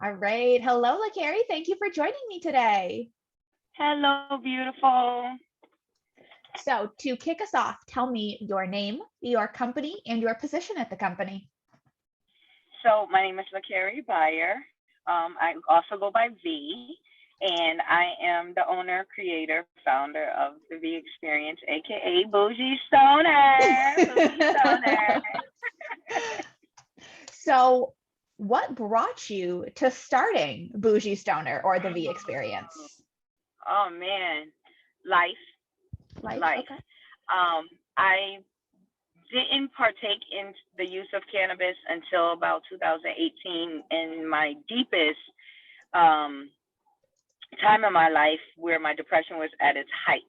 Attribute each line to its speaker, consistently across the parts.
Speaker 1: All right. Hello, LaCarrie. Thank you for joining me today.
Speaker 2: Hello, beautiful.
Speaker 1: So, to kick us off, tell me your name, your company, and your position at the company.
Speaker 2: So my name is LaCarrie Byer. I also go by V, and I am the owner, creator, founder of the V Experience, aka Bougie Stoner. Bougie Stoner.
Speaker 1: So, what brought you to starting Bougie Stoner or the V Experience?
Speaker 2: Oh man, life,
Speaker 1: Life.
Speaker 2: life.
Speaker 1: Okay.
Speaker 2: I didn't partake in the use of cannabis until about 2018 in my deepest um, time in my life where my depression was at its height.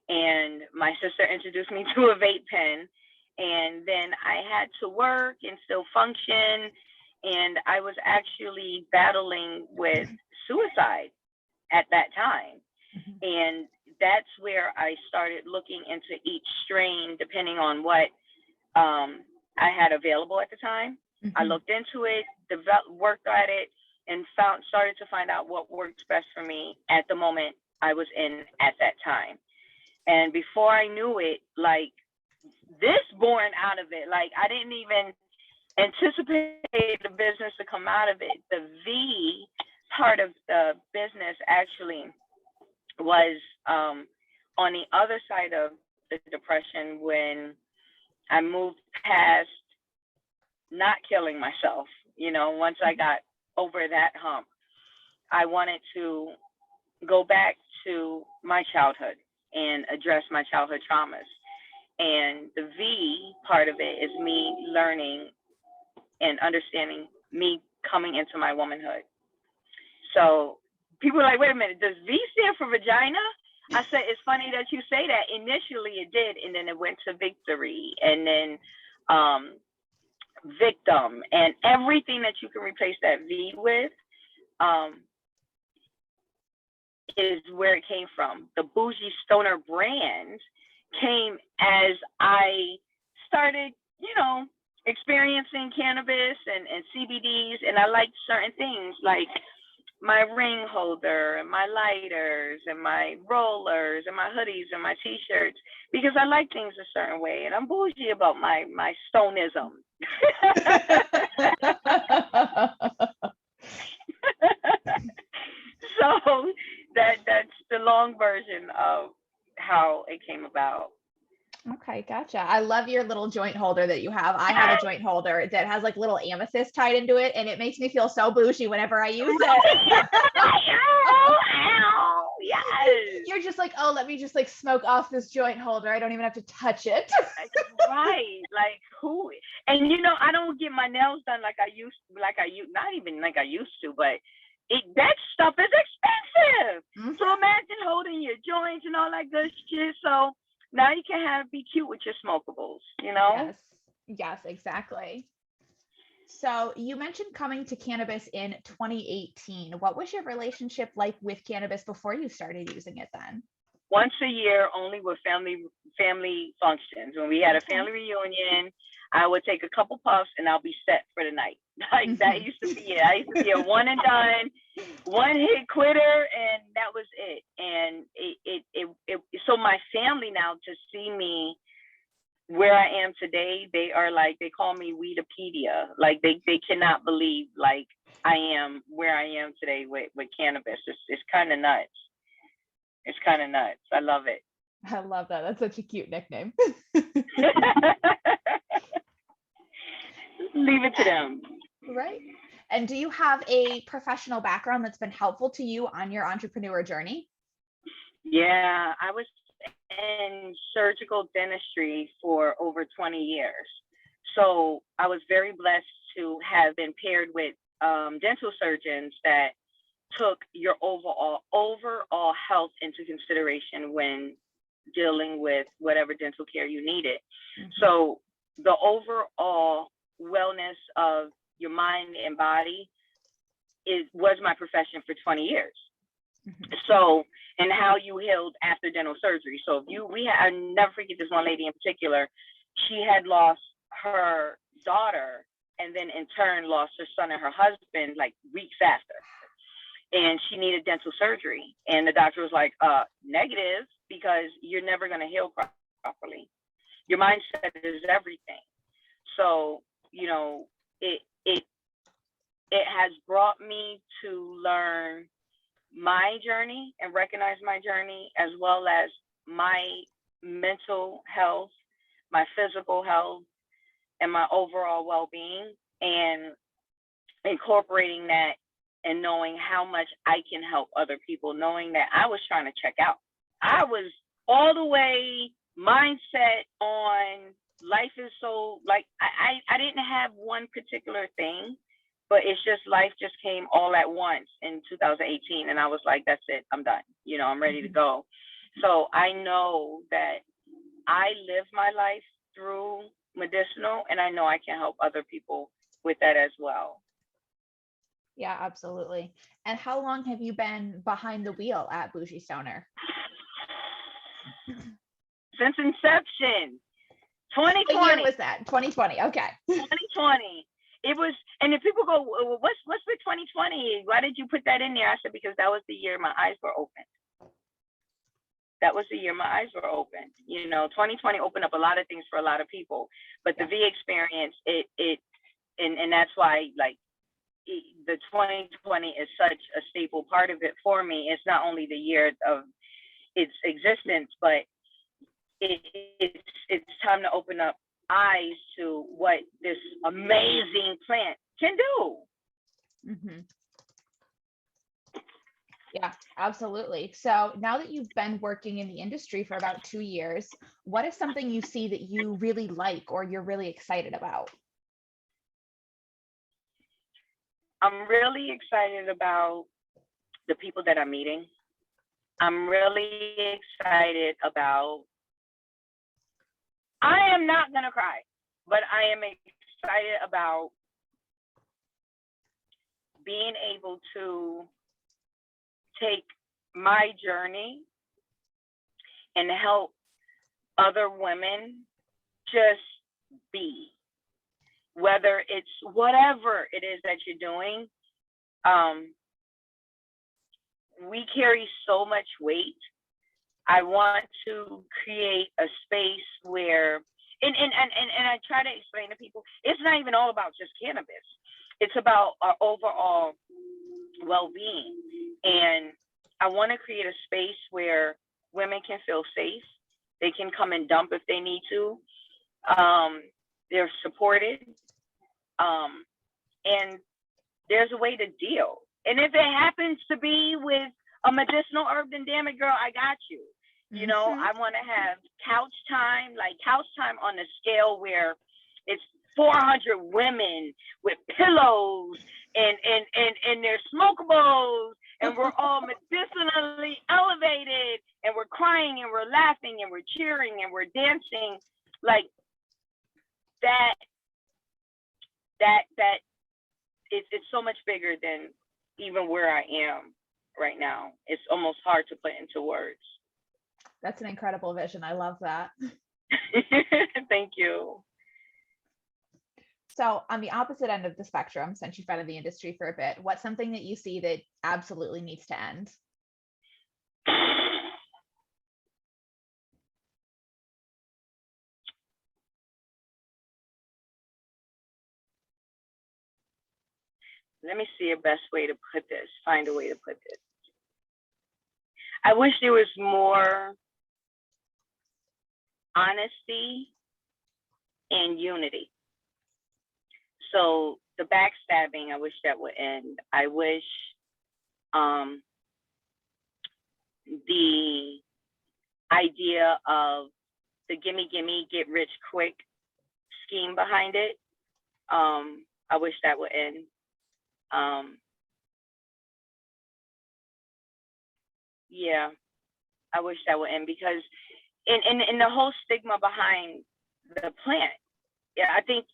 Speaker 2: And my sister introduced me to a vape pen. And then I had to work and still function. And I was actually battling with suicide at that time.
Speaker 1: Mhm.
Speaker 2: And that's where I started looking into each strain depending on what I had available at the time. I
Speaker 1: Mhm.
Speaker 2: looked into it, developed, worked at it, and started to find out what works best for me at the moment I was in at that time. And before I knew it, like this born out of it, like I didn't even anticipate the business to come out of it. The V part of the business actually was on the other side of the depression when I moved past not killing myself. Once I
Speaker 1: Mhm.
Speaker 2: got over that hump, I wanted to go back to my childhood and address my childhood traumas. And the V part of it is me learning and understanding me coming into my womanhood. So people are like, wait a minute, does V stand for vagina? I said, it's funny that you say that. Initially it did, and then it went to victory, and then um, victim, and everything that you can replace that V with um, is where it came from. The Bougie Stoner brand came as I started, experiencing cannabis and CBDs, and I liked certain things like my ring holder and my lighters and my rollers and my hoodies and my t-shirts because I like things a certain way and I'm bougie about my stonism. So that's the long version of how it came about.
Speaker 1: Okay, gotcha. I love your little joint holder that you have. I have a joint holder that has like little amethyst tied into it, and it makes me feel so bougie whenever I use it.
Speaker 2: Ow, ow, yes.
Speaker 1: You're just like, oh, let me just like smoke off this joint holder. I don't even have to touch it.
Speaker 2: Right, like who? And I don't get my nails done not even like I used to, but that stuff is expensive. So
Speaker 1: Mhm.
Speaker 2: imagine holding your joints and all that good shit. So now you can be cute with your smokables.
Speaker 1: Yes, yes, exactly. So you mentioned coming to cannabis in 2018. What was your relationship like with cannabis before you started using it then?
Speaker 2: Once a year only with family functions. When we had a
Speaker 1: Okay.
Speaker 2: family reunion, I would take a couple puffs and I'll be set for the night. Like that
Speaker 1: Mhm.
Speaker 2: used to be it. I used to be a one and done, one hit quitter, and that was it. And so my family now to see me where I am today, they are like they call me Weedopedia. Like they cannot believe like I am where I am today with cannabis. It's kind of nuts. It's kind of nuts. I love it.
Speaker 1: I love that. That's such a cute nickname.
Speaker 2: Leave it to them.
Speaker 1: Right. And do you have a professional background that's been helpful to you on your entrepreneur journey?
Speaker 2: Yeah, I was in surgical dentistry for over 20 years. So I was very blessed to have been paired with dental surgeons that took your overall health into consideration when dealing with whatever dental care you needed.
Speaker 1: Mhm.
Speaker 2: So the overall wellness of your mind and body was my profession for 20 years.
Speaker 1: Mhm.
Speaker 2: So, and how you healed after dental surgery. So if I never forget this one lady in particular. She had lost her daughter and then in turn lost her son and her husband like weeks after. And she needed dental surgery. And the doctor was like, negative, because you're never going to heal properly. Your mindset is everything. So, you know, it has brought me to learn my journey and recognize my journey, as well as my mental health, my physical health, and my overall well-being, and incorporating that and knowing how much I can help other people, knowing that I was trying to check out. I was all the way mindset on life is so, like, I didn't have one particular thing, but it's just life just came all at once in 2018. And I was like, that's it, I'm done. You know, I'm ready to go. So I know that I live my life through medicinal, and I know I can help other people with that as well.
Speaker 1: Yeah, absolutely. And how long have you been behind the wheel at Bougie Stoner?
Speaker 2: Since inception, 2020.
Speaker 1: What year was that? 2020. Okay.
Speaker 2: 2020. It was, and if people go, well, what's with 2020? Why did you put that in there? I said, because that was the year my eyes were open. That was the year my eyes were open. You know, 2020 opened up a lot of things for a lot of people, but the V experience, and that's why, like, the 2020 is such a staple part of it for me. It's not only the year of its existence, but it's time to open up eyes to what this amazing plant can do.
Speaker 1: Mm-hmm. Yeah, absolutely. So now that you've been working in the industry for about 2 years, what is something you see that you really like or you're really excited about?
Speaker 2: I'm really excited about the people that I'm meeting. I'm really excited about, I am not going to cry, but I am excited about being able to take my journey and help other women just be. Whether it's whatever it is that you're doing, we carry so much weight. I want to create a space where, and I try to explain to people, it's not even all about just cannabis. It's about our overall well-being. And I want to create a space where women can feel safe. They can come and dump if they need to. They're supported. And there's a way to deal. And if it happens to be with a medicinal herb, then damn it, girl, I got you. You know, I want to have couch time on the scale where it's 400 women with pillows and they're smokables, and we're all medicinally elevated, and we're crying and we're laughing and we're cheering and we're dancing. Like that it's so much bigger than even where I am right now. It's almost hard to put into words.
Speaker 1: That's an incredible vision. I love that.
Speaker 2: Thank you.
Speaker 1: So on the opposite end of the spectrum, since you've been in the industry for a bit, what's something that you see that absolutely needs to end?
Speaker 2: Let me see a best way to put this, find a way to put this. I wish there was more honesty and unity. So the backstabbing, I wish that would end. I wish the idea of the gimme, get rich quick scheme behind it, I wish that would end. Yeah, I wish that would end, because in the whole stigma behind the plant, yeah, I think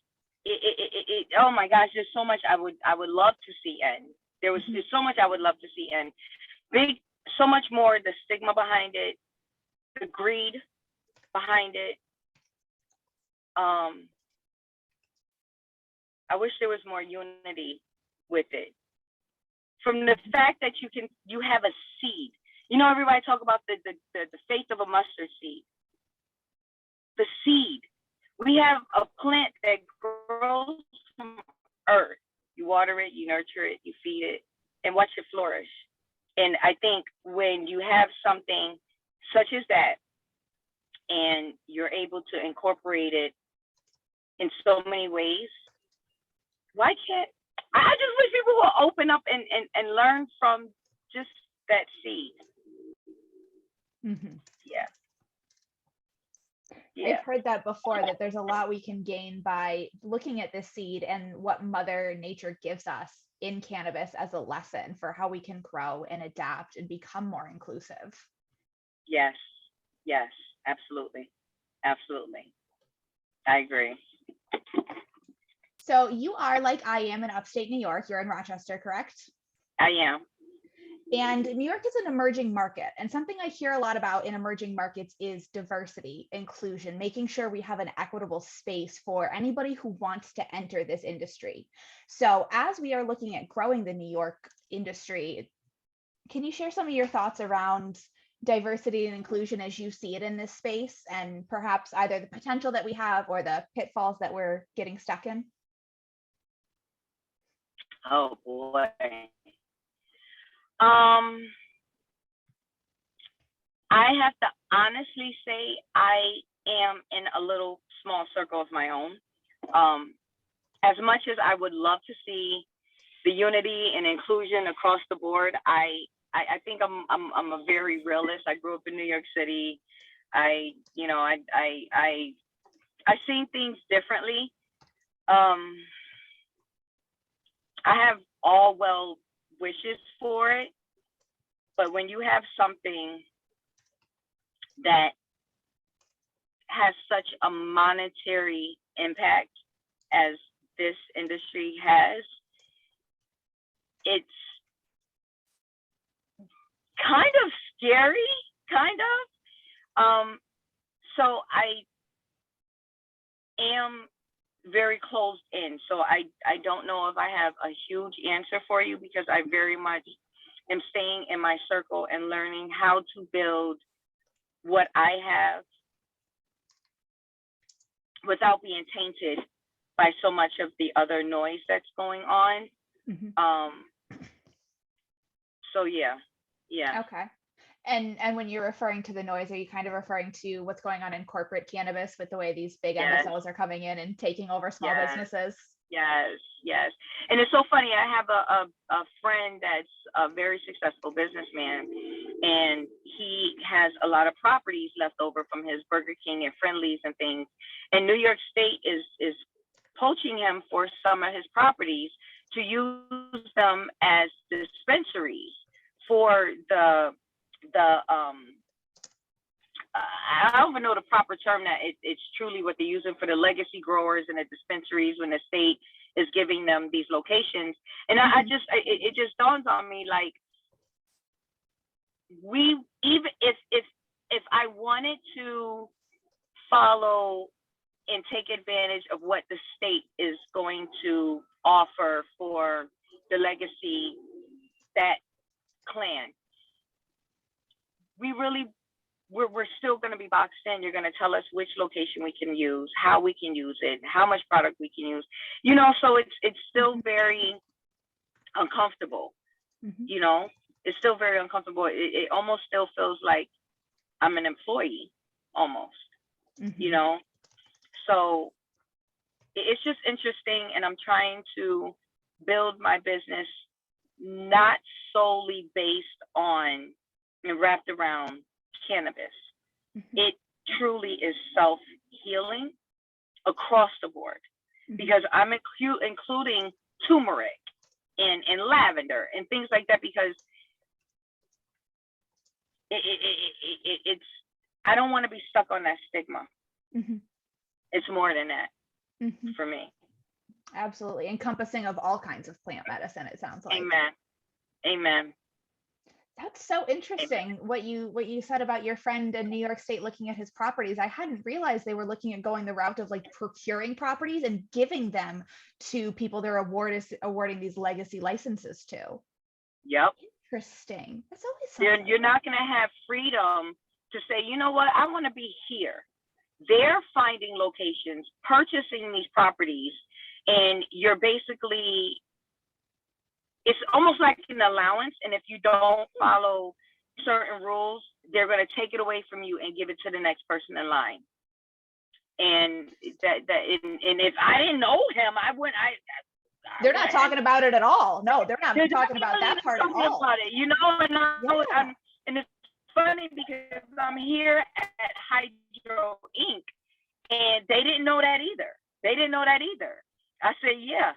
Speaker 2: it oh my gosh, there's so much I would love to see end. There's so much I would love to see end. So much more, the stigma behind it, the greed behind it, I wish there was more unity with it. From the fact that you have a seed. You know, everybody talk about the faith of a mustard seed. The seed. We have a plant that grows from earth. You water it, you nurture it, you feed it, and watch it flourish. And I think when you have something such as that, and you're able to incorporate it in so many ways, why can't I just wish people will open up and learn from just that seed.
Speaker 1: Mm-hmm.
Speaker 2: Yeah.
Speaker 1: I've heard that before, that there's a lot we can gain by looking at this seed and what Mother Nature gives us in cannabis as a lesson for how we can grow and adapt and become more inclusive.
Speaker 2: Yes, absolutely. Absolutely. I agree.
Speaker 1: So you are, like I am, in upstate New York. You're in Rochester, correct?
Speaker 2: I am.
Speaker 1: And New York is an emerging market. And something I hear a lot about in emerging markets is diversity, inclusion, making sure we have an equitable space for anybody who wants to enter this industry. So as we are looking at growing the New York industry, can you share some of your thoughts around diversity and inclusion as you see it in this space, and perhaps either the potential that we have or the pitfalls that we're getting stuck in?
Speaker 2: Oh boy. I have to honestly say I am in a little small circle of my own. As much as I would love to see the unity and inclusion across the board, I think I'm a very realist. I grew up in New York City. I seen things differently. I have all well wishes for it, but when you have something that has such a monetary impact as this industry has, it's kind of scary, so I am very closed in. So I don't know if I have a huge answer for you, because I very much am staying in my circle and learning how to build what I have without being tainted by so much of the other noise that's going on. Mm-hmm. So yeah.
Speaker 1: Okay. And when you're referring to the noise, are you kind of referring to what's going on in corporate cannabis with the way these big MSOs are coming in and taking over small businesses?
Speaker 2: Yes. And it's so funny. I have a friend that's a very successful businessman, and he has a lot of properties left over from his Burger King and Friendlies and things. And New York State is poaching him for some of his properties to use them as dispensaries for the I don't even know the proper term, that it's truly what they're using for the legacy growers and the dispensaries when the state is giving them these locations. And it just dawns on me, like, we, even if I wanted to follow and take advantage of what the state is going to offer for the legacy, that clan, we're still going to be boxed in. You're going to tell us which location we can use, how we can use it, how much product we can use, so it's still very uncomfortable. Mm-hmm. It's still very uncomfortable. It almost still feels like I'm an employee almost. Mm-hmm. So it's just interesting, and I'm trying to build my business not solely based on and wrapped around cannabis. Mm-hmm. It truly is self-healing across the board, mm-hmm. because I'm including turmeric and lavender and things like that, because it's I don't want to be stuck on that stigma. Mm-hmm. It's more than that, mm-hmm. for me.
Speaker 1: Absolutely. Encompassing of all kinds of plant medicine, it sounds like.
Speaker 2: Amen.
Speaker 1: That's so interesting what you said about your friend in New York State looking at his properties. I hadn't realized they were looking at going the route of like procuring properties and giving them to people they're awarding these legacy licenses to.
Speaker 2: Yep.
Speaker 1: Interesting. That's always something.
Speaker 2: You're not going to have freedom to say, you know what, I want to be here. They're finding locations, purchasing these properties, and you're basically, it's almost like an allowance. And if you don't follow certain rules, they're going to take it away from you and give it to the next person in line. And and if I didn't know him, I wouldn't.
Speaker 1: They're not talking about it at all. No, they're not talking about that part at all.
Speaker 2: About it, you know, and it's funny because I'm here at Hydro Inc. and they didn't know that either. I said, yeah.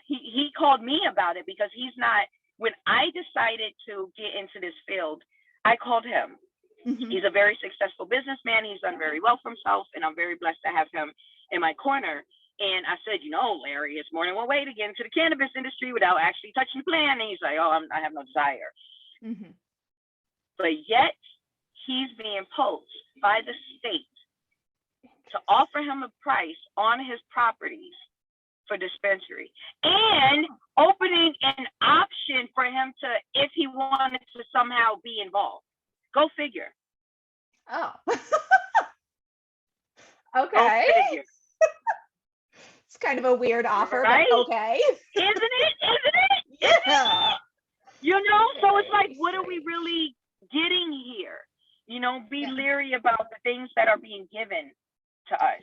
Speaker 2: He called me about it because he's not. When I decided to get into this field, I called him. Mm-hmm. He's a very successful businessman. He's done very well for himself, and I'm very blessed to have him in my corner. And I said, you know, Larry, it's more than one way to get into the cannabis industry without actually touching the plant. And he's like, oh, I have no desire. Mm-hmm. But yet he's being poached by the state to offer him a price on his properties for dispensary and opening an option for him to, if he wanted to somehow be involved. Go figure.
Speaker 1: Oh. Okay. Go figure. It's kind of a weird offer, right? But okay.
Speaker 2: Isn't it? Yeah. You know, so it's like, what are we really getting here? You know, be leery about the things that are being given to us.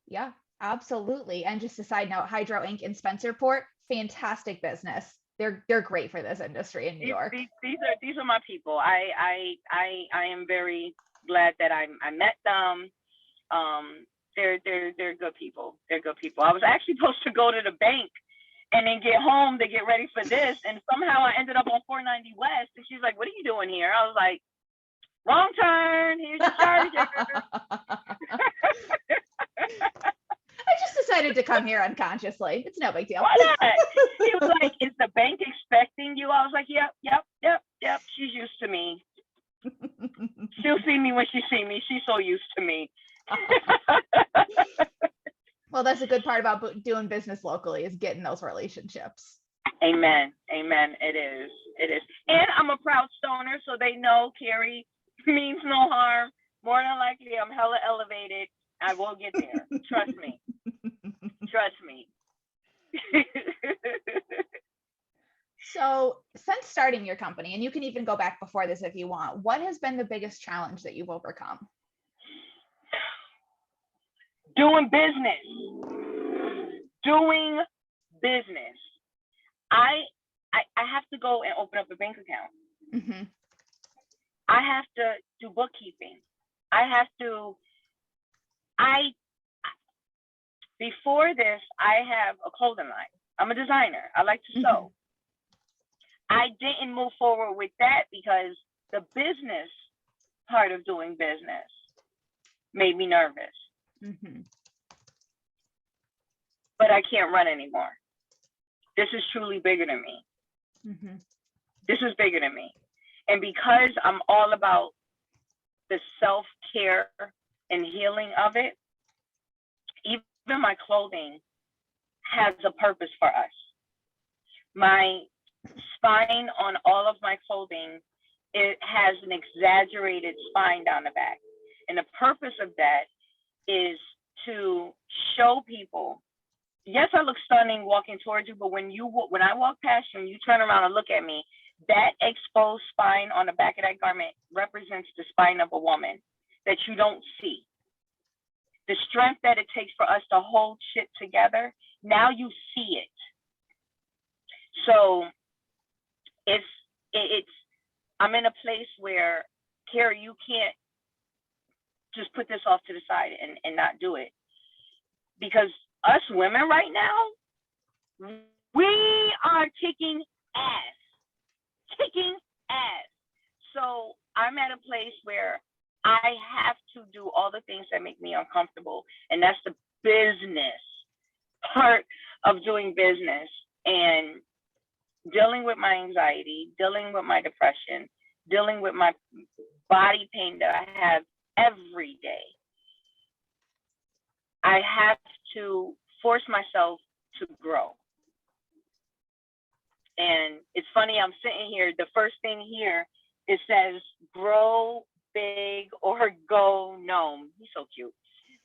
Speaker 1: Yeah, absolutely. And just a side note, Hydro Inc. in Spencerport, fantastic business. They're great for this industry in New York.
Speaker 2: These are my people. I am very glad that I met them. They're good people. They're good people. I was actually supposed to go to the bank and then get home to get ready for this, and somehow I ended up on 490 West. And she's like, "What are you doing here?" I was like, "Wrong turn. Here's your charger."
Speaker 1: I just decided to come here unconsciously. It's no big deal.
Speaker 2: Why not? He was like, "Is the bank expecting you?" I was like, "Yep. She's used to me. She'll see me when she see me. She's so used to me."
Speaker 1: Well, that's a good part about doing business locally, is getting those relationships.
Speaker 2: Amen. It is. And I'm a proud stoner, so they know Carrie means no harm. More than likely, I'm hella elevated. I will get there. Trust me.
Speaker 1: So, since starting your company, and you can even go back before this if you want, what has been the biggest challenge that you've overcome?
Speaker 2: Doing business. I have to go and open up a bank account. Mm-hmm. I have to do bookkeeping. Before this, I have a clothing line. I'm a designer. I like to sew. I didn't move forward with that because the business part of doing business made me nervous. Mm-hmm. But I can't run anymore. This is truly bigger than me. Mm-hmm. This is bigger than me. And because I'm all about the self-care and healing of it, even my clothing has a purpose for us. My spine on all of my clothing, it has an exaggerated spine down the back. And the purpose of that is to show people, yes, I look stunning walking towards you, but when I walk past you and you turn around and look at me, that exposed spine on the back of that garment represents the spine of a woman that you don't see. The strength that it takes for us to hold shit together, now you see it. So I'm in a place where, Carrie, you can't just put this off to the side and not do it. Because us women right now, we are kicking ass. So I'm at a place where I have to do all the things that make me uncomfortable. And that's the business part of doing business. And dealing with my anxiety, dealing with my depression, dealing with my body pain that I have every day, I have to force myself to grow. And it's funny, I'm sitting here, the first thing here, it says grow big or go gnome. He's so cute.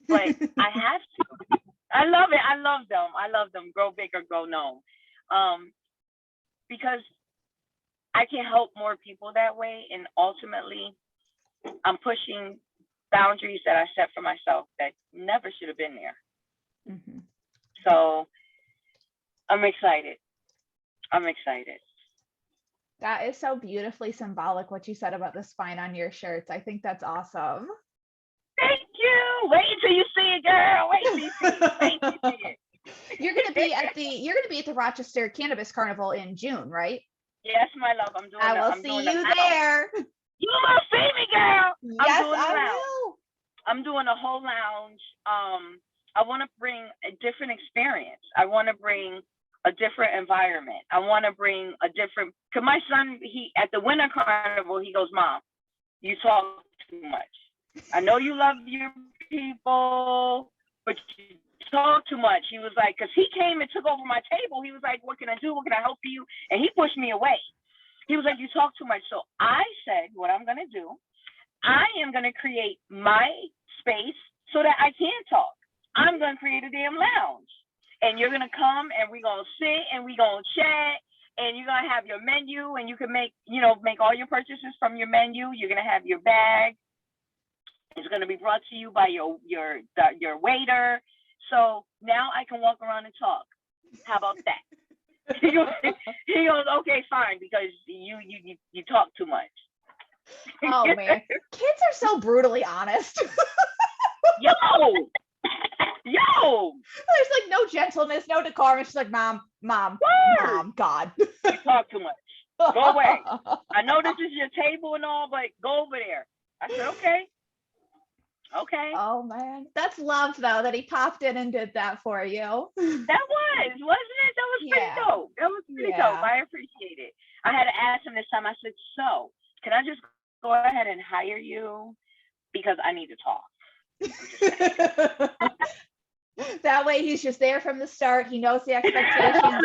Speaker 2: But I have to. I love it. I love them. I love them. Grow big or go gnome. Because I can help more people that way. And ultimately, I'm pushing boundaries that I set for myself that never should have been there. Mm-hmm. So I'm excited. I'm excited.
Speaker 1: That is so beautifully symbolic, what you said about the spine on your shirts. I think that's awesome.
Speaker 2: Thank you. Wait until you see it, girl. Wait until you see it. Wait until you see it.
Speaker 1: You're gonna be at the Rochester Cannabis Carnival in June, right?
Speaker 2: Yes, my love.
Speaker 1: I will see you there.
Speaker 2: You will see me, girl.
Speaker 1: Yes, I will.
Speaker 2: I'm doing a whole lounge. I want to bring a different experience. I want to bring a different environment. I want to bring a different, because my son, he at the winter carnival, he goes, Mom, you talk too much. I know you love your people, but you talk too much. He was like, because he came and took over my table. He was like, what can I do? What can I help you? And he pushed me away. He was like, you talk too much. So I said, what I'm going to do, I am going to create my space so that I can talk. I'm going to create a damn lounge. And you're going to come and we're going to sit and we're going to chat. And you're going to have your menu and you can make all your purchases from your menu. You're going to have your bag. It's going to be brought to you by your waiter. So now I can walk around and talk. How about that? He goes, okay, fine, because you talk too much.
Speaker 1: Oh man, kids are so brutally honest.
Speaker 2: Yo,
Speaker 1: there's like no gentleness, no decorum. She's like, mom, God,
Speaker 2: you talk too much. Go away. I know this is your table and all, but go over there. I said, okay.
Speaker 1: Oh man, that's love though that he popped in and did that for you.
Speaker 2: Wasn't it? That was pretty dope. That was pretty dope. I appreciate it. I had to ask him this time. I said, so can I just go ahead and hire you because I need to talk?
Speaker 1: That way he's just there from the start. He knows the expectations.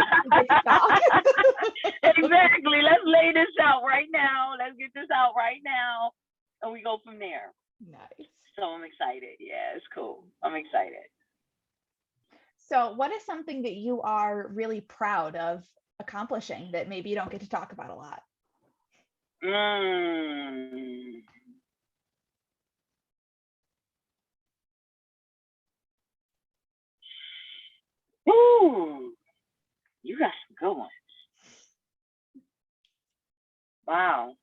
Speaker 2: Exactly. Let's lay this out right now. Let's get this out right now. And we go from there.
Speaker 1: Nice.
Speaker 2: So I'm excited. Yeah, it's cool. I'm excited.
Speaker 1: So what is something that you are really proud of accomplishing that maybe you don't get to talk about a lot?
Speaker 2: Ooh, you got some good ones. Wow.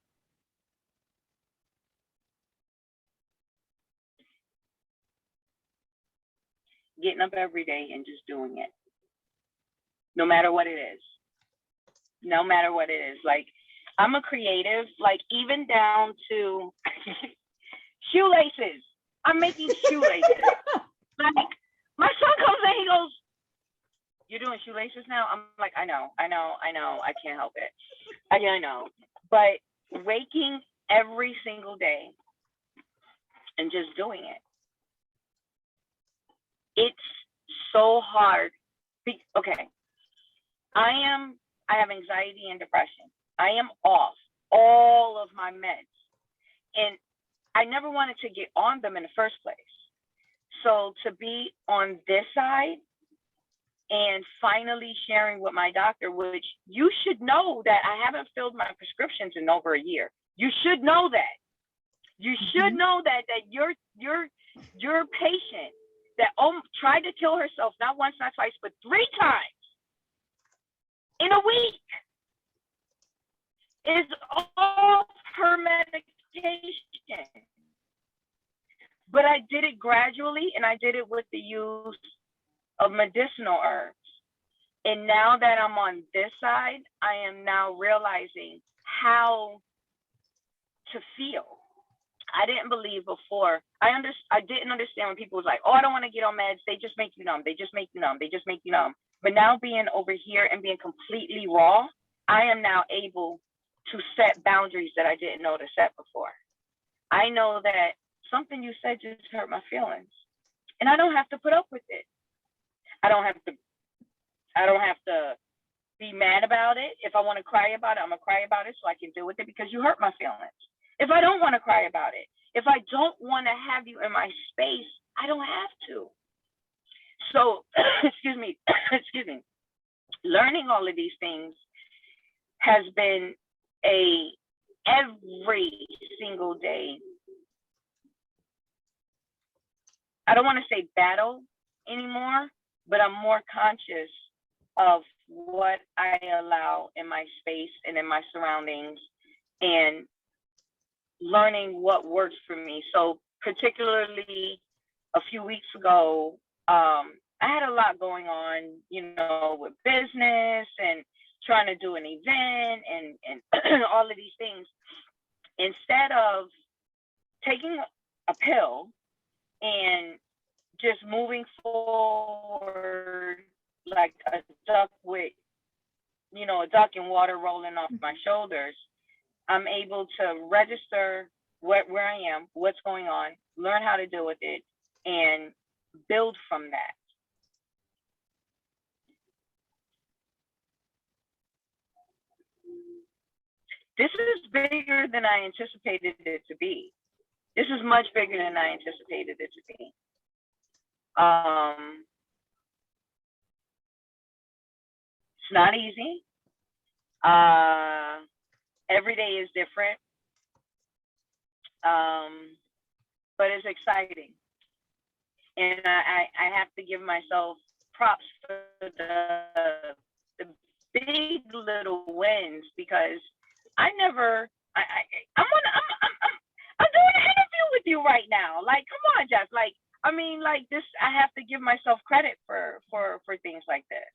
Speaker 2: Getting up every day and just doing it. No matter what it is. No matter what it is. Like, I'm a creative, like even down to shoelaces. I'm making shoelaces. Like, my son comes in, he goes, you're doing shoelaces now? I'm like, I know. I can't help it. I know. But waking every single day and just doing it. It's so hard. Okay. I have anxiety and depression. I am off all of my meds. And I never wanted to get on them in the first place. So to be on this side and finally sharing with my doctor, which you should know that I haven't filled my prescriptions in over a year. You should know that. You should know that your patient that tried to kill herself, not once, not twice, but 3 times in a week, is off her medication. But I did it gradually, and I did it with the use of medicinal herbs. And now that I'm on this side, I am now realizing how to feel. I didn't believe before. I didn't understand when people was like, oh, I don't want to get on meds. They just make you numb. They just make you numb. They just make you numb. But now being over here and being completely raw, I am now able to set boundaries that I didn't know to set before. I know that something you said just hurt my feelings, and I don't have to put up with it. I don't have to be mad about it. If I want to cry about it, I'm gonna cry about it so I can deal with it because you hurt my feelings. If I don't want to cry about it, if I don't want to have you in my space, I don't have to. So, excuse me, learning all of these things has been every single day. I don't want to say battle anymore, but I'm more conscious of what I allow in my space and in my surroundings, and learning what works for me. So particularly a few weeks ago, I had a lot going on, with business and trying to do an event and all of these things. Instead of taking a pill and just moving forward like a duck with, a duck in water rolling off my shoulders, I'm able to register where I am, what's going on, learn how to deal with it, and build from that. This is bigger than I anticipated it to be. This is much bigger than I anticipated it to be. It's not easy. Every day is different. But it's exciting. And I have to give myself props for the big little wins, because I'm doing an interview with you right now. Like, come on, Jess. Like this, I have to give myself credit for things like this.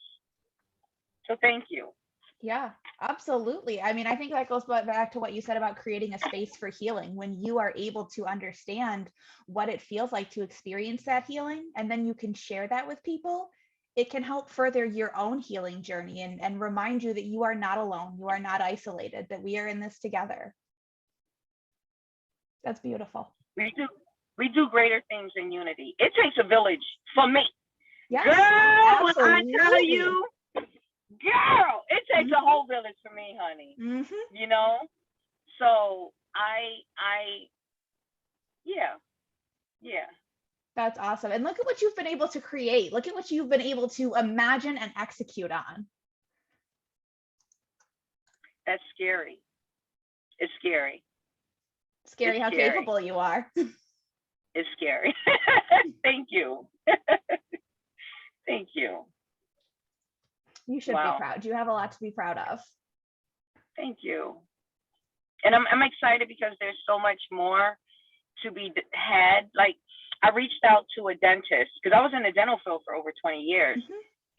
Speaker 2: So thank you.
Speaker 1: Yeah, absolutely. I mean, I think that goes back to what you said about creating a space for healing. When you are able to understand what it feels like to experience that healing, and then you can share that with people, it can help further your own healing journey and remind you that you are not alone. You are not isolated, that we are in this together. That's beautiful.
Speaker 2: We do greater things in unity. It takes a village for me.
Speaker 1: Yes,
Speaker 2: girl,
Speaker 1: absolutely.
Speaker 2: when I tell you, girl, it takes a whole village for me, honey. So yeah.
Speaker 1: That's awesome. And look at what you've been able to create. Look at what you've been able to imagine and execute on.
Speaker 2: That's scary. It's scary.
Speaker 1: Scary how capable you are.
Speaker 2: It's scary. Thank you. Thank you.
Speaker 1: You should be proud. You have a lot to be proud of.
Speaker 2: Thank you. And I'm excited because there's so much more to be had. Like, I reached out to a dentist because I was in the dental field for over 20 years.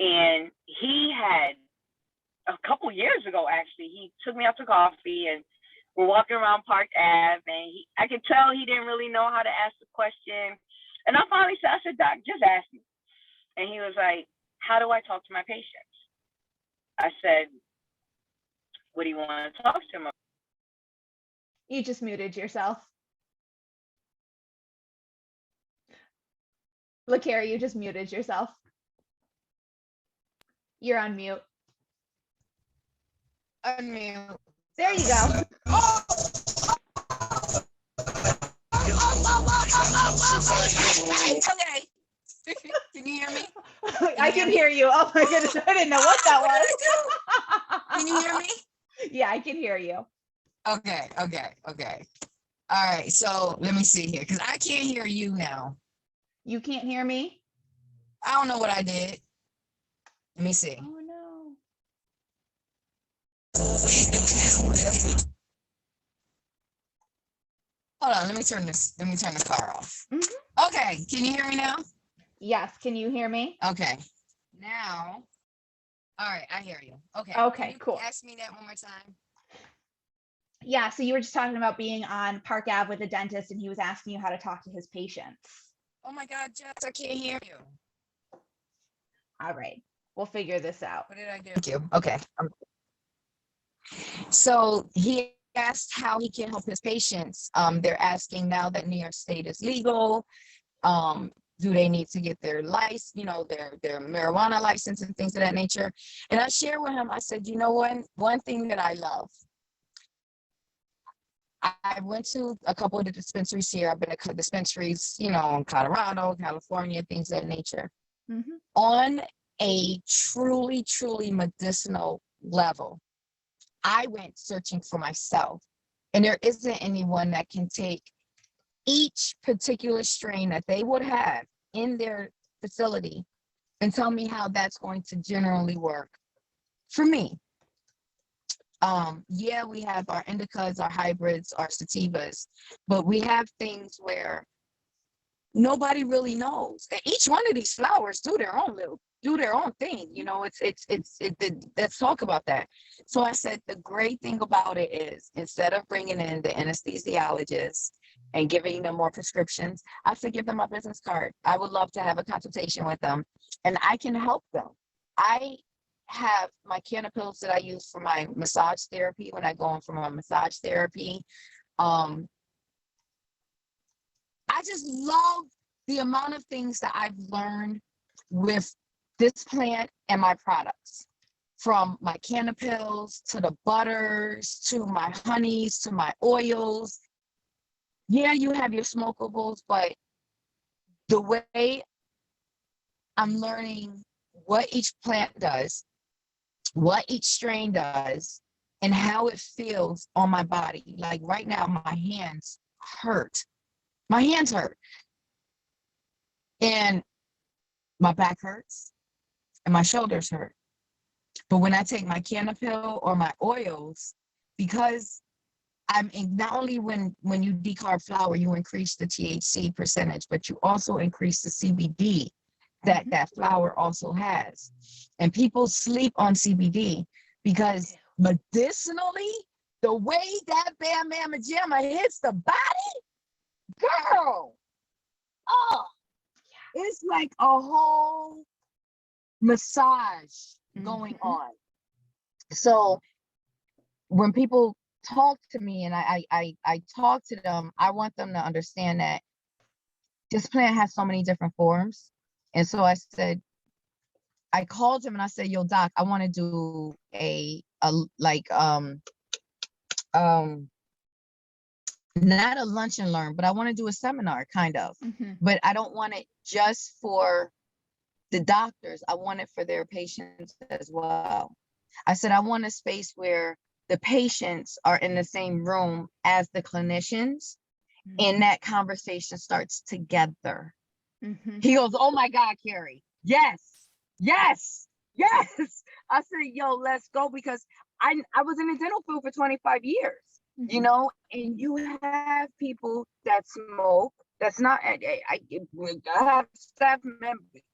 Speaker 2: And he had, a couple years ago, actually, he took me out to coffee and we're walking around Park Ave, and I could tell he didn't really know how to ask the question. And I finally said, Doc, just ask me. And he was like, how do I talk to my patients? I said, what do you want to talk to him about?
Speaker 1: You just muted yourself. LaCarrie, you just muted yourself. You're on mute.
Speaker 3: Unmute.
Speaker 1: There you go.
Speaker 3: Okay. Can you hear me?
Speaker 1: I can hear you. Oh my goodness, I didn't know what that was.
Speaker 3: Can you hear me?
Speaker 1: Yeah, I can hear you.
Speaker 3: Okay. All right, so let me see here, because I can't hear you now.
Speaker 1: You can't hear me?
Speaker 3: I don't know what I did. Let me see.
Speaker 1: Oh no.
Speaker 3: Hold on, let me turn the car off. Okay, can you hear me now?
Speaker 1: Yes, can you hear me?
Speaker 3: Okay. Now, all right, I hear you. Okay.
Speaker 1: Okay, cool.
Speaker 3: Ask me that one more time.
Speaker 1: Yeah, so you were just talking about being on Park Ave with a dentist, and he was asking you how to talk to his patients.
Speaker 3: Oh my God, Jess, I can't hear you.
Speaker 1: All right, we'll figure this out.
Speaker 3: What did I do? Thank you. Okay. So he asked how he can help his patients. They're asking now that New York State is legal, do they need to get their license, their marijuana license and things of that nature? And I shared with him, I said, one thing that I love, I went to a couple of the dispensaries here. I've been to dispensaries, in Colorado, California, things of that nature.
Speaker 1: Mm-hmm.
Speaker 3: On a truly, truly medicinal level, I went searching for myself. And there isn't anyone that can take each particular strain that they would have in their facility and tell me how that's going to generally work for me. Yeah, we have our indicas, our hybrids, our sativas, but we have things where nobody really knows. And each one of these flowers do their own thing. Let's talk about that. So I said, the great thing about it is, instead of bringing in the anesthesiologist and giving them more prescriptions, I said, give them my business card. I would love to have a consultation with them and I can help them. I have my cannabis that I use for my massage therapy when I go in for my massage therapy. I just love the amount of things that I've learned with this plant and my products, from my cannabis to the butters, to my honeys, to my oils. Yeah, you have your smokables, but the way I'm learning what each plant does, what each strain does, and how it feels on my body. Like right now, my hands hurt. My hands hurt. And my back hurts and my shoulders hurt. But when I take my cannapil or my oils, because not only when you decarb flower, you increase the THC percentage, but you also increase the CBD that flower also has. And people sleep on CBD because medicinally, the way that Bam Mama Jamma hits the body, girl, it's like a whole massage going on. So when people talk to me and I talk to them, I want them to understand that this plant has so many different forms. And so I called him and I said, yo, doc, I want to do not a lunch and learn, but I want to do a seminar kind of, but I don't want it just for the doctors. I want it for their patients as well. I said, I want a space where the patients are in the same room as the clinicians and that conversation starts together. He goes, oh my God, Carrie. Yes. I said, yo, let's go, because I was in the dental field for 25 years, and you have people that smoke. That's not, I have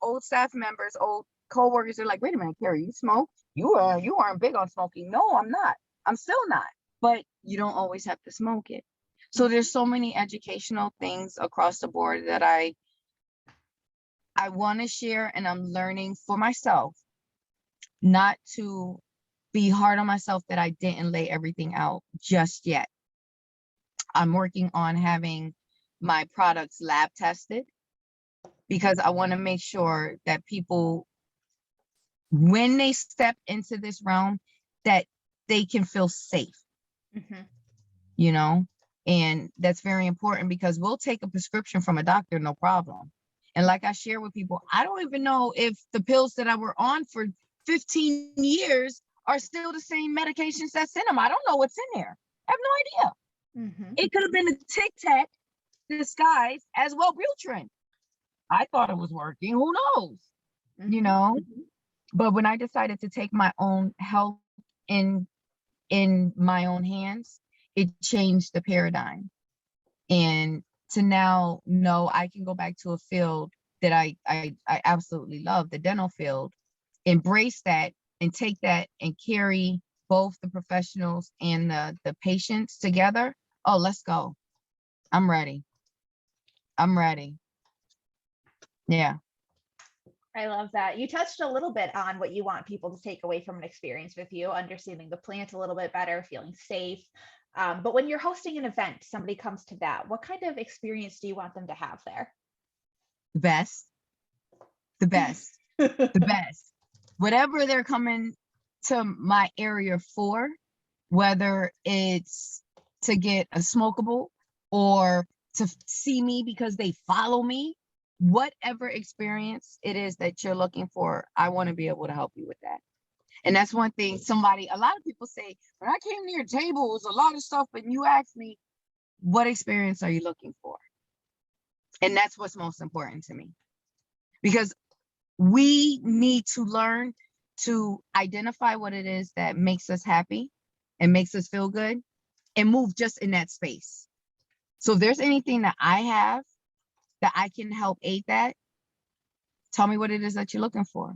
Speaker 3: old staff members, old coworkers are like, wait a minute, Carrie, you smoke? You aren't big on smoking. No, I'm not. I'm still not. But you don't always have to smoke it. So there's so many educational things across the board that I want to share, and I'm learning for myself not to be hard on myself that I didn't lay everything out just yet. I'm working on having my products lab tested because I want to make sure that people, when they step into this realm, that they can feel safe, and that's very important, because we'll take a prescription from a doctor, no problem. And like I share with people, I don't even know if the pills that I were on for 15 years are still the same medications that's in them. I don't know what's in there. I have no idea. It could have been a Tic Tac disguised as Wellbutrin. I thought it was working. Who knows? But when I decided to take my own health in my own hands, it changed the paradigm. And to now know I can go back to a field that I absolutely love, the dental field, embrace that and take that and carry both the professionals and the patients together. Oh, let's go. I'm ready. Yeah.
Speaker 1: I love that. You touched a little bit on what you want people to take away from an experience with you, understanding the plant a little bit better, feeling safe. But when you're hosting an event, somebody comes to that, what kind of experience do you want them to have there?
Speaker 3: The best, the best, the best. Whatever they're coming to my area for, whether it's to get a smokable or to see me because they follow me, whatever experience it is that you're looking for, I want to be able to help you with that. And that's one thing a lot of people say, when I came to your table, it was a lot of stuff, and you asked me, what experience are you looking for? And that's what's most important to me, because we need to learn to identify what it is that makes us happy and makes us feel good and move just in that space. So if there's anything that I have that I can help aid that, tell me what it is that you're looking for.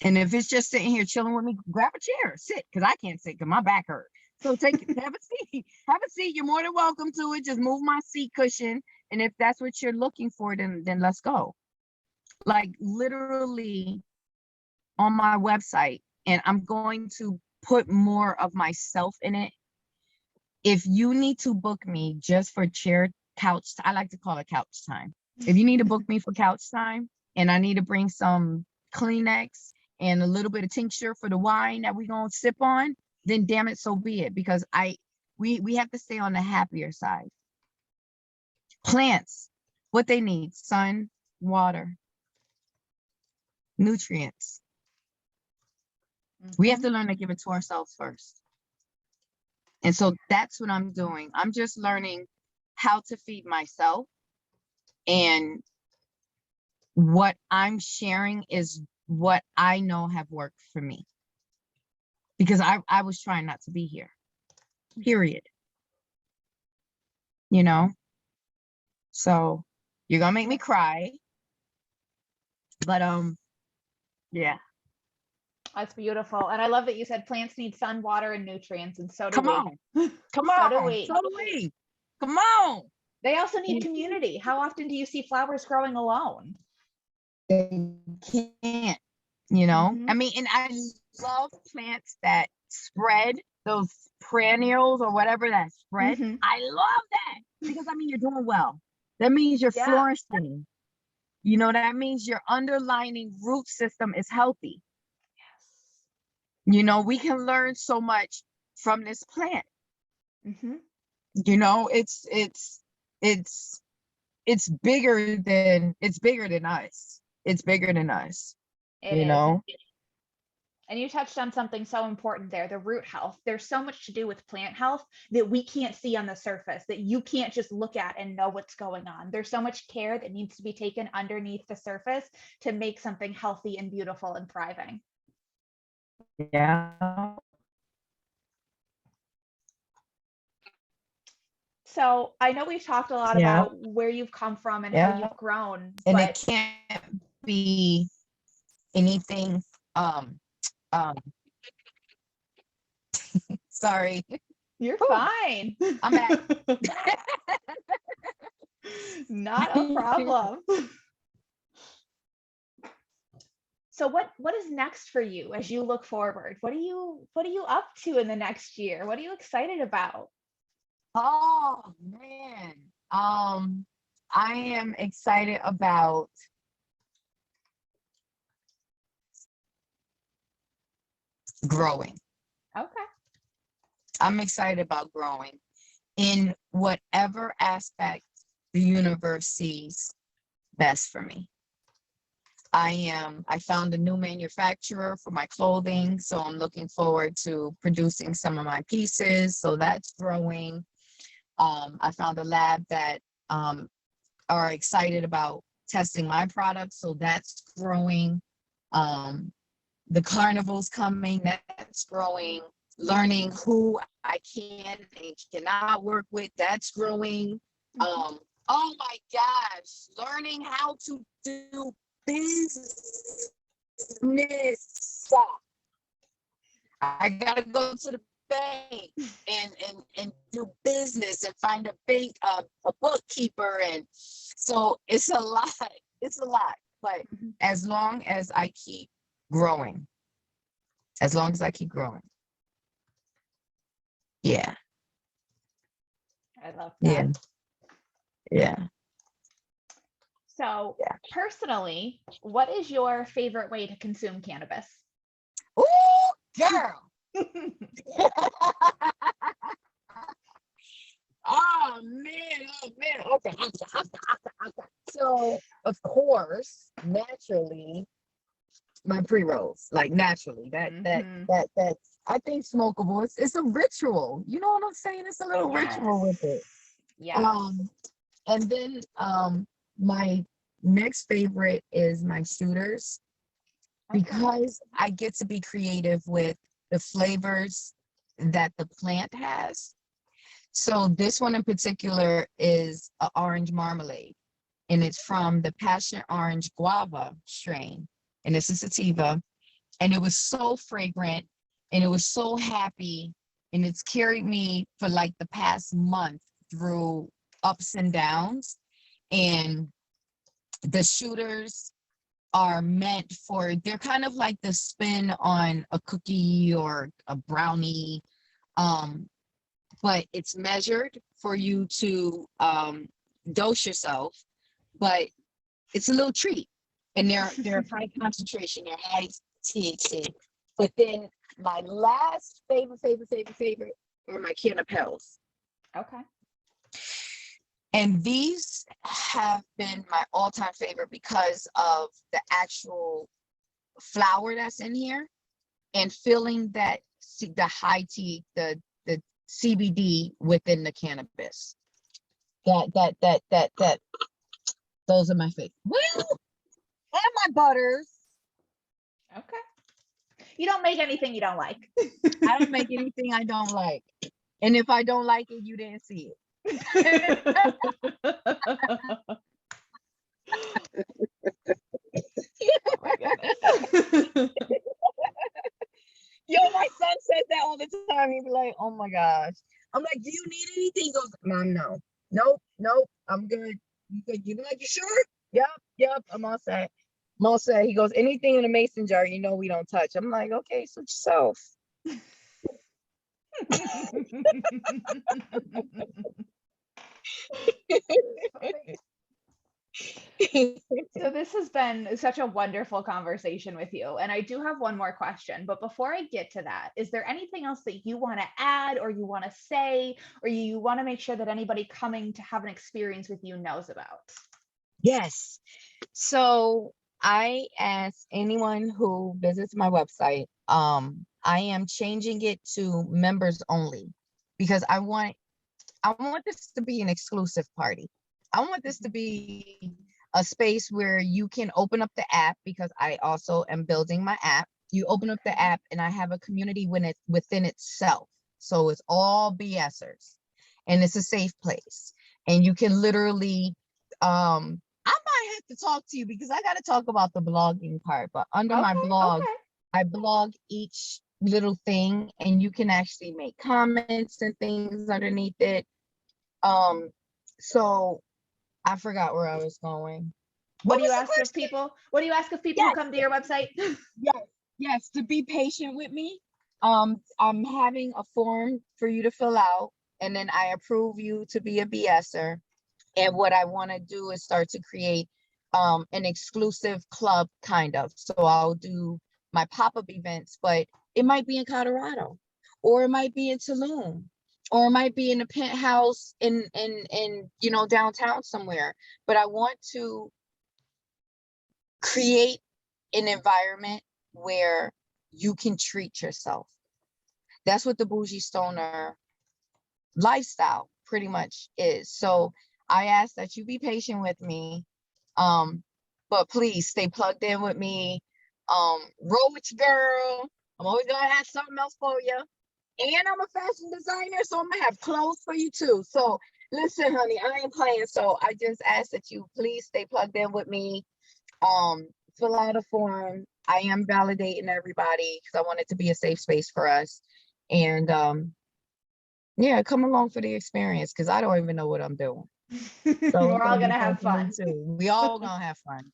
Speaker 3: And if it's just sitting here chilling with me, grab a chair, sit, because I can't sit because my back hurts. So have a seat. Have a seat. You're more than welcome to it. Just move my seat cushion. And if that's what you're looking for, then let's go. Like literally on my website, and I'm going to put more of myself in it. If you need to book me just for couch, I like to call it couch time. If you need to book me for couch time and I need to bring some Kleenex and a little bit of tincture for the wine that we're going to sip on, then damn it, so be it. Because we have to stay on the happier side. Plants, what they need: sun, water, nutrients. We have to learn to give it to ourselves first. And so that's what I'm doing. I'm just learning how to feed myself, and what I'm sharing is what I know have worked for me, because I was trying not to be here, period. You know, so you're gonna make me cry, but yeah.
Speaker 1: That's beautiful. And I love that you said plants need sun, water, and nutrients, and so do
Speaker 3: Come
Speaker 1: we.
Speaker 3: on, come
Speaker 1: So do
Speaker 3: on,
Speaker 1: we.
Speaker 3: so do we. Come on.
Speaker 1: They also need community. How often do you see flowers growing alone?
Speaker 3: They can't, you know.
Speaker 1: Mhm.
Speaker 3: I mean, and I love plants that spread, those perennials or whatever that spread.
Speaker 1: Mhm.
Speaker 3: I love that, because I mean, you're doing well. That means you're
Speaker 1: Yeah.
Speaker 3: flourishing. You know, that means your underlying root system is healthy. You know, we can learn so much from this plant.
Speaker 1: Mhm.
Speaker 3: You know, it's bigger than us. It's bigger than us.
Speaker 1: It
Speaker 3: You
Speaker 1: is.
Speaker 3: know.
Speaker 1: And you touched on something so important there, the root health. There's so much to do with plant health that we can't see on the surface, that you can't just look at and know what's going on. There's so much care that needs to be taken underneath the surface to make something healthy and beautiful and thriving.
Speaker 3: Yeah.
Speaker 1: So I know we've talked a lot
Speaker 3: Yeah.
Speaker 1: about where you've come from and how
Speaker 3: Yeah.
Speaker 1: you've grown,
Speaker 3: And
Speaker 1: but
Speaker 3: it can't be anything. Um, sorry.
Speaker 1: you're
Speaker 3: Whew,
Speaker 1: fine.
Speaker 3: I'm back.
Speaker 1: Not a problem. So what is next for you as you look forward? What are you up to in the next year? What are you excited about?
Speaker 3: Oh man. I am excited about growing.
Speaker 1: Okay.
Speaker 3: I'm excited about growing in whatever aspect the universe sees best for me. I found a new manufacturer for my clothing, so I'm looking forward to producing some of my pieces. So that's growing. I found a lab that are excited about testing my products, so that's growing. The carnival's coming, that's growing. Learning who I can and cannot work with, that's growing. Oh my gosh, learning how to do business. I gotta go to the bank and do business and find a bookkeeper, and so it's a lot. It's a lot. But as long as I keep growing, as long as I keep growing. Yeah.
Speaker 1: I love
Speaker 3: Yeah.
Speaker 1: that.
Speaker 3: Yeah.
Speaker 1: So
Speaker 3: Yeah.
Speaker 1: personally, what is your favorite way to consume cannabis?
Speaker 3: Ooh, girl. Oh man. Okay. So of course, naturally, my pre-rolls, like naturally, that's I think smokable. It's a ritual. You know what I'm saying? It's a little ritual with it.
Speaker 1: Yes.
Speaker 3: And then my next favorite is my shooters, because I get to be creative with the flavors that the plant has. So this one in particular is an orange marmalade, and it's from the passion orange guava strain, and it's a sativa, and it was so fragrant, and it was so happy, and it's carried me for like the past month through ups and downs. And the shooters are meant for, they're kind of like the spin on a cookie or a brownie, but it's measured for you to dose yourself, but it's a little treat. And they're high concentration, they're high THC. But then my last favorite are my cannapels.
Speaker 1: Okay.
Speaker 3: And these have been my all-time favorite because of the actual flower that's in here, and feeling that the high T, the CBD within the cannabis. That those are my favorite. Well, and my butters.
Speaker 1: Okay. You don't make anything you don't like.
Speaker 3: I don't make anything I don't like. And if I don't like it, you didn't see it.
Speaker 1: Oh my goodness.
Speaker 3: Yo, my son says that all the time. He'd be like, "Oh my gosh." I'm like, "Do you need anything?" He goes, "Mom, no. Nope. I'm good. You good? You like, you sure?" Yep. I'm all set. I'm all set. He goes, "Anything in a mason jar, you know we don't touch." I'm like, "Okay, suit yourself."
Speaker 1: So this has been such a wonderful conversation with you. And I do have one more question. But before I get to that, is there anything else that you want to add, or you want to say, or you want to make sure that anybody coming to have an experience with you knows about?
Speaker 3: Yes. So I ask anyone who visits my website, I am changing it to members only, because I want this to be an exclusive party. I want this to be a space where you can open up the app, because I also am building my app. You open up the app and I have a community within itself. So it's all BSers, and it's a safe place. And you can literally, I might have to talk to you, because I got to talk about the blogging part, but under my blog, I blog each little thing, and you can actually make comments and things underneath it. So I forgot where I was going.
Speaker 1: What do you ask of people? What do you ask of people who come to your website?
Speaker 3: Yes, to be patient with me. I'm having a form for you to fill out, and then I approve you to be a BSer. And what I want to do is start to create an exclusive club, kind of. So I'll do my pop-up events, but it might be in Colorado, or it might be in Tulum, or it might be in a penthouse in downtown somewhere. But I want to create an environment where you can treat yourself. That's what the bougie stoner lifestyle pretty much is. So I ask that you be patient with me, but please stay plugged in with me. Roll with your girl. I'm always gonna have something else for you. And I'm a fashion designer, so I'm gonna have clothes for you too. So listen, honey, I ain't playing. So I just ask that you please stay plugged in with me. Fill out a form. I am validating everybody, because I want it to be a safe space for us. And yeah, come along for the experience, because I don't even know what I'm doing. So
Speaker 1: we're all gonna have fun
Speaker 3: too. We all gonna have fun.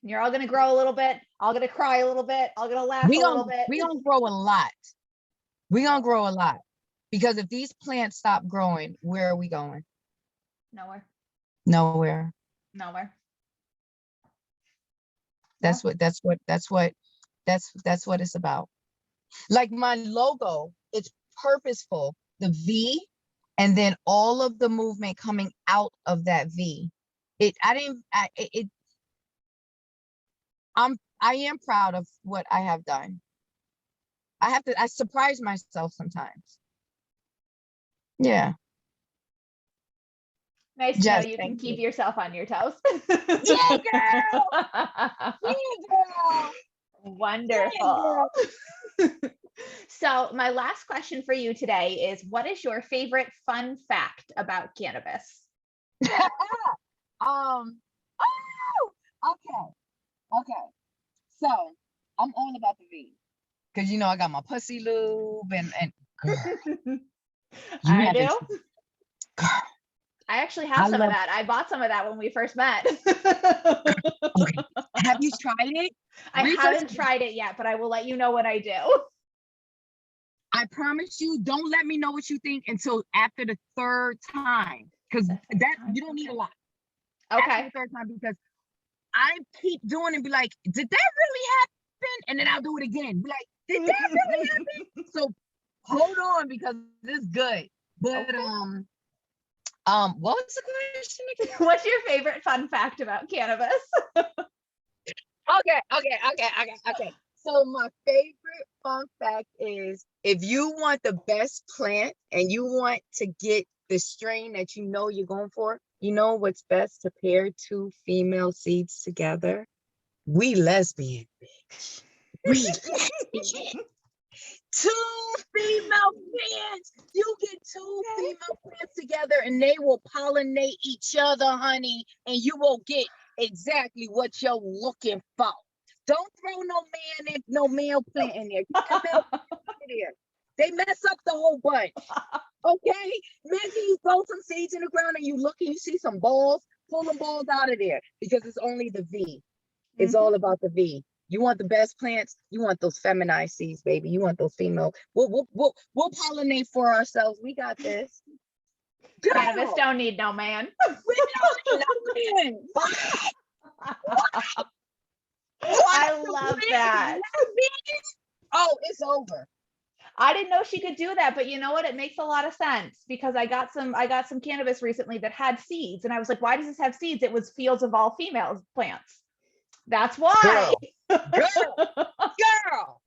Speaker 1: You're all gonna grow a little bit, all gonna cry a little bit, all gonna laugh a little bit.
Speaker 3: We gonna grow a lot. We gonna grow a lot. Because if these plants stop growing, where are we going?
Speaker 1: Nowhere.
Speaker 3: Nowhere.
Speaker 1: Nowhere.
Speaker 3: That's what it's about. Like my logo, it's purposeful. The V and then all of the movement coming out of that V. I am proud of what I have done. I surprise myself sometimes. Yeah.
Speaker 1: Nice to know you can keep yourself on your toes.
Speaker 3: Yeah, girl. Yeah, girl.
Speaker 1: Wonderful. Yeah, girl. So my last question for you today is, what is your favorite fun fact about cannabis?
Speaker 3: Okay. So I'm all about the V. Cause I got my pussy lube and girl,
Speaker 1: I do.
Speaker 3: Girl,
Speaker 1: I actually have some of that. I bought some of that when we first met.
Speaker 3: Okay. Have you tried it?
Speaker 1: I haven't tried it yet, but I will let you know when I do.
Speaker 3: I promise you, don't let me know what you think until after the third time. Because that you don't need a lot.
Speaker 1: Okay.
Speaker 3: After the third time, because I keep doing it and be like, did that really happen? And then I'll do it again. Be like, did that really happen? So hold on, because it's good. But
Speaker 1: okay.
Speaker 3: what was the question again?
Speaker 1: What's your favorite fun fact about cannabis?
Speaker 3: Okay. So my favorite fun fact is, if you want the best plant and you want to get the strain that you're going for, what's best? To pair 2 female seeds together. We lesbian, bitch. We lesbian. 2 female plants. You get 2 female plants together and they will pollinate each other, honey, and you will get exactly what you're looking for. Don't throw no male plant in there. Get the male plant in there. They mess up the whole bunch. Okay? Imagine you throw some seeds in the ground and you look and you see some balls. Pull them balls out of there, because it's only the V. It's all about the V. You want the best plants? You want those feminized seeds, baby. You want those female. We'll pollinate for ourselves. We got this. Girl,
Speaker 1: cannabis don't need no man.
Speaker 3: We don't need no man.
Speaker 1: I love that.
Speaker 3: Oh, it's over.
Speaker 1: I didn't know she could do that, but you know what? It makes a lot of sense, because I got some cannabis recently that had seeds, and I was like, why does this have seeds? It was fields of all females plants. That's why.
Speaker 3: Girl.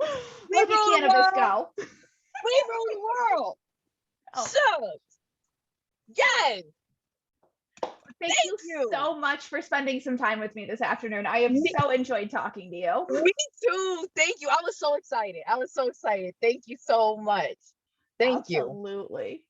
Speaker 1: Look at cannabis go.
Speaker 3: We rule the world. Oh. So, yes.
Speaker 1: Thank you so much for spending some time with me this afternoon. I have so enjoyed talking to you.
Speaker 3: Me too. Thank you. I was so excited. Thank you so much. Thank you.
Speaker 1: Absolutely.